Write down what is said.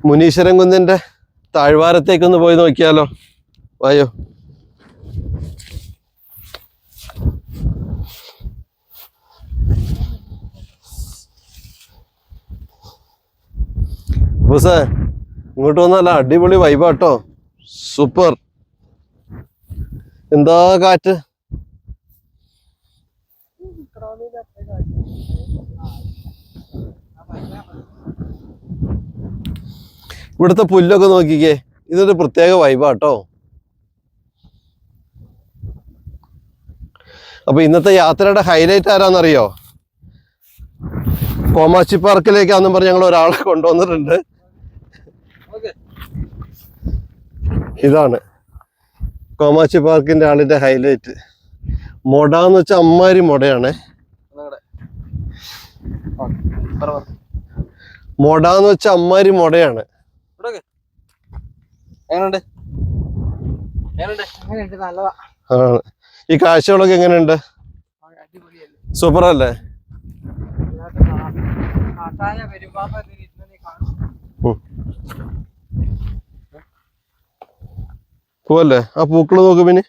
മുനീശ്വരൻ കുന്നിന്റെ താഴ്വാരത്തേക്കൊന്ന് പോയി നോക്കിയാലോ? വായോ. ബോസേ, ഇങ്ങോട്ട് വന്നല്ല അടിപൊളി വൈബാട്ടോ. സൂപ്പർ. എന്താ കാറ്റ്. ഇവിടുത്തെ പുല്ലൊക്കെ നോക്കിക്കേ, ഇതൊരു പ്രത്യേക വൈബാട്ടോ. അപ്പൊ ഇന്നത്തെ യാത്രയുടെ ഹൈലൈറ്റ് ആരാന്നറിയോ? കോമാച്ചി പാർക്കിലേക്കാന്നും പറഞ്ഞ് ഞങ്ങൾ ഒരാളെ കൊണ്ടുവന്നിട്ടുണ്ട്. ഇതാണ് കോമാച്ചി പാർക്കിന്റെ ആളിന്റെ ഹൈലൈറ്റ്. മൊടാന്ന് വെച്ചാൽ അമ്മാരി മൊടയാണ്. മൊടാന്ന് വെച്ചാൽ അമ്മാരി മൊടയാണ്. ഈ കാഴ്ചകളൊക്കെ എങ്ങനെയുണ്ട്? സൂപ്പർ അല്ലേ? പോവല്ലേ? ആ പൂക്കള് നോക്ക്. പിന്നെ